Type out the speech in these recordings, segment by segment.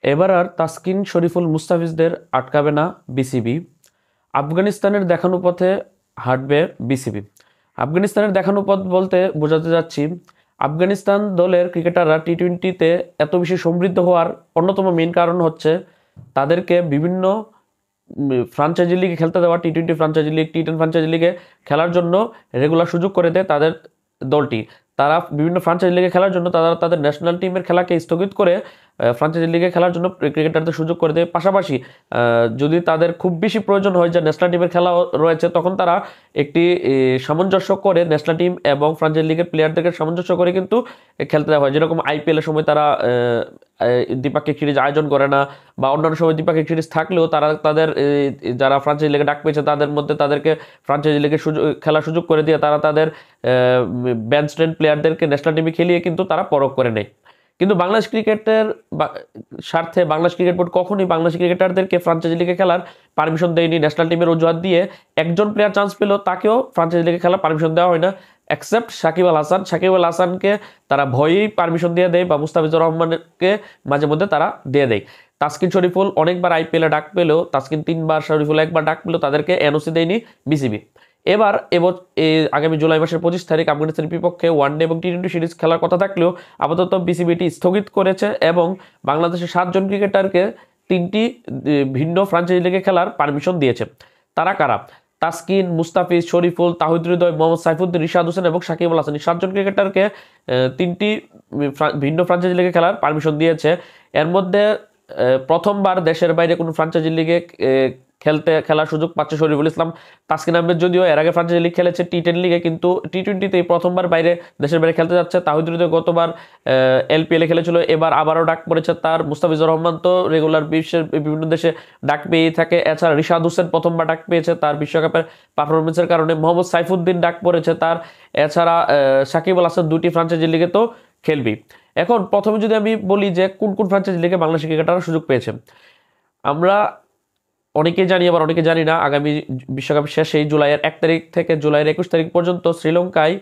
এবার আর তাসকিন শরীফুল মুস্তাফিজদের আটকাবে না বিসিবি। আফগানিস্তানের দেখানো পথে হাঁটবে বিসিবি। আফগানিস্তানের দেখানো পথ বলতে বোঝাতে যাচ্ছি, আফগানিস্তান দলের ক্রিকেটাররা টি-টোয়েন্টিতে এত বেশি সমৃদ্ধ হওয়ার অন্যতম মেইন কারণ হচ্ছে তাদেরকে বিভিন্ন ফ্রাঞ্চাইজি লিগে খেলতে দেওয়া, টি-টোয়েন্টি ফ্রাঞ্চাইজি লিগ, টি-10 ফ্রাঞ্চাইজি লিগে খেলার জন্য রেগুলার সুযোগ করে দেয় তাদের দলটি। তারা বিভিন্ন ফ্রাঞ্চাইজি লিগে খেলার জন্য তারা তাদের ন্যাশনাল টিমের খেলাকে স্থগিত করে ফ্রাঞ্চাইজি লিগে খেলার জন্য ক্রিকেটারদের সুযোগ করে দেয়। পাশাপাশি যদি তাদের খুব বেশি প্রয়োজন হয় যে ন্যাশনাল টিমের খেলা রয়েছে, তখন তারা একটি সামঞ্জস্য করে ন্যাশনাল টিম এবং ফ্রাঞ্চাইজি লিগের প্লেয়ারদেরকে সামঞ্জস্য করে কিন্তু খেলতে দেওয়া হয়। যেরকম আইপিএলের সময় তারা দ্বিপাক্ষিক সিরিজ আয়োজন করে না, বা অন্যান্য সময় দ্বিপাক্ষিক সিরিজ থাকলেও তারা তাদের যারা ফ্রাঞ্চাইজি লিগে ডাক পেয়েছে তাদের মধ্যে তাদেরকে ফ্রাঞ্চাইজি লিগে খেলার সুযোগ করে দিয়ে তারা তাদের বেঞ্চ স্ট্রেন্ড প্লেয়ারদেরকে ন্যাশনাল টিমে খেলিয়ে কিন্তু তারা পরখ করে নেয়। কিন্তু বাংলাদেশ ক্রিকেটের স্বার্থে বাংলাদেশ ক্রিকেট বোর্ড কখনোই বাংলাদেশ ক্রিকেটারদেরকে ফ্রাঞ্চাইজি লিগে খেলার পারমিশন দেয়নি। ন্যাশনাল টিমের অজুহাত দিয়ে একজন প্লেয়ার চান্স পেলেও তাকেও ফ্রাঞ্চাইজি লিগে খেলার পারমিশন দেওয়া হয় না, এক্সেপ্ট সাকিব আল হাসান। সাকিব আল হাসানকে তারা ভয়েই পারমিশন দিয়ে দেয়, বা মুস্তাফিজুর রহমানকে মাঝে মধ্যে তারা দিয়ে দেয়। তাসকিন শরীফুল অনেকবার আইপিএলে ডাক পেলেও, তাসকিন 3বার, শরীফুল 1বার ডাক পেলেও তাদেরকে এনওসি দেয়নি বিসিবি। এবার আগামী জুলাই মাসের 25 তারিখ আফগানিস্তানের বিপক্ষে ওয়ানডে এবং টি-20 সিরিজ খেলার কথা থাকলেও আপাতত বিসিবিটি স্থগিত করেছে এবং বাংলাদেশের 7 জন ক্রিকেটারকে 3টি ভিন্ন ফ্রাঞ্চাইজি লিগে খেলার পারমিশন দিয়েছে। তারা কারা? তাসকিন, মুস্তাফিজ, শরীফুল, তাহিদ হৃদয়, মোহাম্মদ সাইফুদ্দিন, রিশাদ হোসেন এবং সাকিব আল হাসান, 7 জন ক্রিকেটারকে 3টি ভিন্ন ফ্রাঞ্চাইজি লিগে খেলার পারমিশন দিয়েছে। এর মধ্যে প্রথমবার দেশের বাইরে কোনো ফ্রাঞ্চাইজি লিগে খেলার সুযোগ পাচ্ছে শরীফুল ইসলাম। তাসকিন আহমেদ যদিও এর আগে ফ্রাঞ্চাইজি লিগ খেলেছে টি10 লিগে, কিন্তু টি20তে প্রথমবার দেশের বাইরে খেলতে যাচ্ছে। তাহিদ হৃদয় গতবার এলপিএলে খেলেছিল, এবার আবারও ডাক পড়েছে তার। মুস্তাফিজুর রহমান তো রেগুলার বিশ্বের বিভিন্ন দেশে ডাক পেয়েই থাকে। এছাড়া রিশাদ হোসেন প্রথমবার ডাক পেয়েছে তার বিশ্বকাপের পারফরমেন্সের কারণে। মোহাম্মদ সাইফুদ্দিন ডাক পড়েছে তার। এছাড়া সাকিব আল হাসান 2টি ফ্রাঞ্চাইজি লিগে তো খেলবি। এখন প্রথমে যদি আমি বলি যে কোন কোন ফ্রাঞ্চাইজি লিগে বাংলাদেশ ক্রিকেটাররা সুযোগ পেয়েছে, আমরা অনেকেই জানি আবার অনেকে জানি না। আগামী বিশ্বকাপ শেষেই জুলাইয়ের 1 তারিখ থেকে জুলাইয়ের 21 তারিখ পর্যন্ত শ্রীলঙ্কায়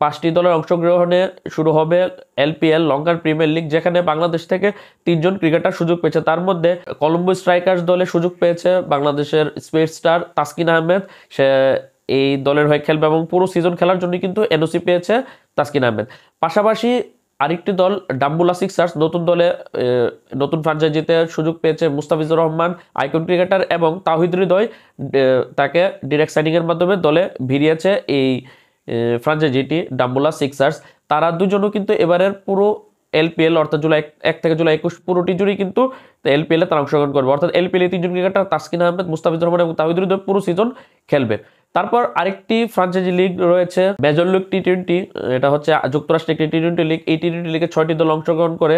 5টি দলের অংশগ্রহণে শুরু হবে এলপিএল, লঙ্কান প্রিমিয়ার লিগ, যেখানে বাংলাদেশ থেকে 3 জন ক্রিকেটার সুযোগ পেয়েছে। তার মধ্যে কলম্বো স্ট্রাইকার্স দলে সুযোগ পেয়েছে বাংলাদেশের স্পিড স্টার তাসকিন আহমেদ। সে এই দলের হয়ে খেলবে এবং পুরো সিজন খেলার জন্য কিন্তু এনওসি পেয়েছে তাসকিন আহমেদ। পাশাপাশি আরেকটি দল ডাম্বুলা সিক্সার্স, নতুন দলে নতুন ফ্রাঞ্চাইজিতে সুযোগ পেয়েছে মুস্তাফিজুর রহমান, আইকন ক্রিকেটার, এবং তাহিদ হৃদয় তাকে ডিরেক্ট সাইনিংয়ের মাধ্যমে দলে ভিড়িয়েছে এই ফ্রাঞ্চাইজিটি ডাম্বুলা সিক্সার্স। তারা দুজনও কিন্তু এবারের পুরো এলপিএল অর্থাৎ জুলাই 1 থেকে জুলাই 21 পুরোটি জুড়েই কিন্তু এলপিএলে তারা অংশগ্রহণ করবে। অর্থাৎ এলপিএল 3 জন ক্রিকেটার তাসকিন আহমেদ, মুস্তাফিজুর রহমান এবং তাহিদ হৃদয় পুরো সিজন খেলবে। তারপর আরেকটি ফ্রাঞ্চাইজি লিগ রয়েছে মেজর লিগ টি20, এটা হচ্ছে যুক্তরাষ্ট্রের একটি টি20 লিগ। এই টি20 লিগে 6টি দল অংশগ্রহণ করে।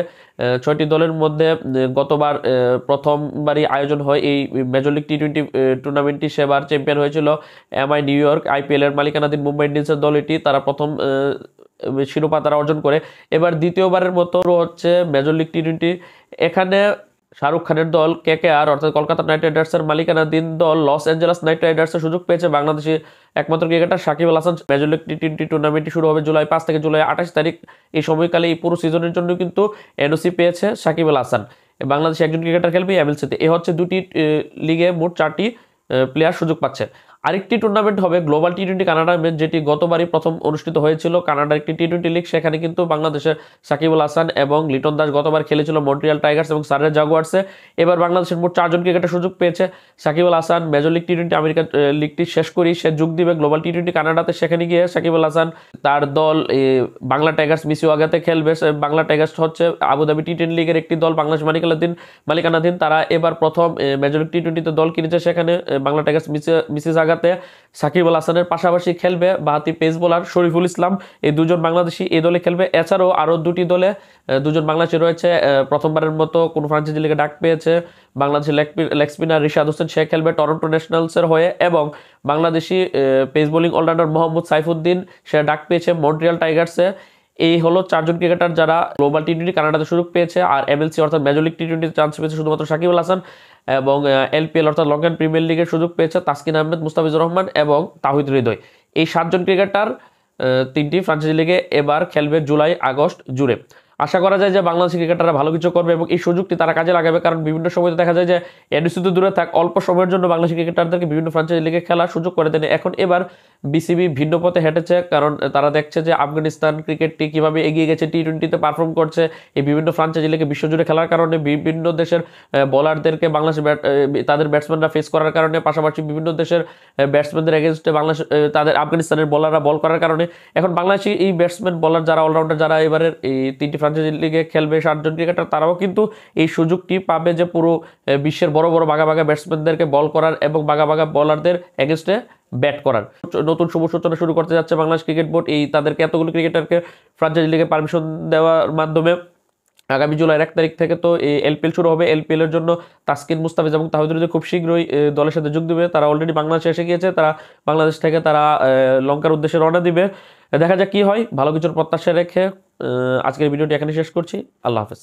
6টি দলের মধ্যে গতবার প্রথমবারই আয়োজন হয় এই মেজর লিগ টি20 টুর্নামেন্টটি। সেবার চ্যাম্পিয়ন হয়েছিল এমআই নিউ ইয়র্ক, আইপিএল এর মালিকানাধীন মুম্বাই ইন্ডিয়ান্সের দল এটি। তারা প্রথম শিরোপা তারা অর্জন করে। এবার দ্বিতীয়বারের মতো হচ্ছে মেজর লিগ টি20। এখানে শাহরুখ খানের দল কেকেআর অর্থাৎ কলকাতা নাইট রাইডার্সের মালিকানাধীন দল লস অ্যাঞ্জেলাস নাইট রাইডার্সের সুযোগ পেয়েছে বাংলাদেশি একমাত্র cricketer Shakib Al Hasan. Major league T20 টুর্নামেন্টটি শুরু হবে জুলাই 5 থেকে জুলাই 28 তারিখ। এই সময়কালে এই পুরো সিজনের জন্য কিন্তু এনওসি পেয়েছে সাকিব আল হাসান। বাংলাদেশে একজন ক্রিকেটার খেলবে এমএলসিতে। এ হচ্ছে 2টি লিগে মোট 4টি প্লেয়ার সুযোগ পাচ্ছে। আরেকটি টুর্নামেন্ট হবে গ্লোবাল টি20 কানাডা ম্যাচ, যেটি গতবারই প্রথম অনুষ্ঠিত হয়েছিল। কানাডার একটি টি20 লিগ, সেখানে কিন্তু বাংলাদেশের সাকিব আল হাসান এবং লিটন দাস গতবার খেলেছিল মন্ট্রিয়াল টাইগার্স এবং সানরাইজ জাগুয়ার্সে। এবার বাংলাদেশের মোট 4 জন ক্রিকেটার সুযোগ পেয়েছে। সাকিব আল হাসান মেজর লিগ টি20 আমেরিকা লিগটি শেষ করেই সে যোগ দিবে গ্লোবাল টি20 কানাডাতে। সেখানে গিয়ে সাকিব আল হাসান তার দল বাংলা টাইগার্স মিসিওয়াগাতে খেলবে। বাংলা টাইগার্স হচ্ছে আবুধাবি টি10 লিগের একটি দল, বাংলাদেশ মালিকানাধীন। তারা এবার প্রথম মেজর লিগ টি20তে দল কিনেছে। সেখানে বাংলা টাইগার্স মিসিসাগাতে সাকিব আল হাসানের পাশাপাশি খেলবে বাহাতি পেস বোলার শরীফুল ইসলাম। এই দুজন বাংলাদেশি এই দলে খেলবে। এছাড়াও আরও 2টি দলে 2 জন বাংলাদেশি রয়েছে। প্রথমবারের মতো কোনো ফ্রাঞ্চাইজি লিগে ডাক পেয়েছে বাংলাদেশের লেগ স্পিনার রিশাদ হোসেন, সে খেলবে টরন্টো ন্যাশনালসের হয়ে। এবং Bangladeshi pace bowling allrounder Mohammad Saifuddin, সে ডাক পেয়েছে মন্ট্রিয়াল টাইগার্সে। এই হলো 4 জন ক্রিকেটার যারা গ্লোবাল টি20 কানাডাতে সুযোগ পেয়েছে। আর এমএলসি অর্থাৎ মেজর লিগ টি20 চান্স পেয়েছে শুধুমাত্র সাকিব আল হাসান, এবং এলপিএল অর্থাৎ লঙ্কান প্রিমিয়ার লিগের সুযোগ পেয়েছে তাসকিন আহমেদ, মুস্তাফিজুর রহমান এবং তাহিদ হৃদয়। এই 7 জন ক্রিকেটার 3টি ফ্রাঞ্চাইজি লিগে এবার খেলবে জুলাই আগস্ট জুড়ে। আশা করা যায় যে বাংলাদেশি ক্রিকেটাররা ভালো কিছু করবে এবং এই সুযোগটি তারা কাজে লাগাবে, কারণ বিভিন্ন সময় দেখা যায় যে এনওসি তো দূরে থাক, অল্প সময়ের জন্য বাংলাদেশি ক্রিকেটারদেরকে বিভিন্ন ফ্র্যাঞ্চাইজি লিগে খেলার সুযোগ করে দেন। এখন এবার বিসিবি ভিন্ন পথে হেঁটেছে, কারণ তারা দেখছে যে আফগানিস্তান ক্রিকেটটি কিভাবে এগিয়ে গেছে, টি-20-তে পারফর্ম করছে, এই বিভিন্ন ফ্র্যাঞ্চাইজি লিগে বিশ্বজুড়ে খেলার কারণে বিভিন্ন দেশের বোলারদেরকে বাংলাদেশ তাদের ব্যাটসম্যানরা ফেস করার কারণে, পাশাপাশি বিভিন্ন দেশের ব্যাটসম্যানদের এগেনস্টে বাংলাদেশ তাদের আফগানিস্তানের বোলাররা বল করার কারণে এখন বাংলাদেশি এই ব্যাটসম্যান বোলার যারা অলরাউন্ডার, যারা এবারের এই 3টি ফ্র্যাঞ্চাইজি লিগে খেলবে 60 জন ক্রিকেটার, তারাও কিন্তু এই সুযোগটি পাবে যে পুরো বিশ্বের বড় বড় বাঘা বাঘা ব্যাটসম্যানদেরকে বল করার এবং বাঘা বাঘা বোলারদের এগেনস্টে ব্যাট করার। নতুন শুভ সূচনা শুরু করতে যাচ্ছে বাংলাদেশ ক্রিকেট বোর্ড, এই তাদেরকে এতগুলো ক্রিকেটারকে ফ্র্যাঞ্চাইজি লিগে পারমিশন দেওয়ার মাধ্যমে। আগামী জুলাইয়ের 1 তারিখ থেকে তো এই এলপিএল শুরু হবে। এলপিএল এর জন্য তাসকিন, মুস্তাফিজ এবং তাহিদুল খুব শীঘ্রই দলের সাথে যোগ দিবে। তারা অলরেডি বাংলাদেশে এসে গিয়েছে, তারা বাংলাদেশ থেকে তারা লঙ্কার উদ্দেশ্যে রওনা দিবে। দেখা যাক কি হয়, ভালো কিছুর প্রত্যাশা রেখে আজকের ভিডিওটি এখানে শেষ করছি। আল্লাহ হাফেজ।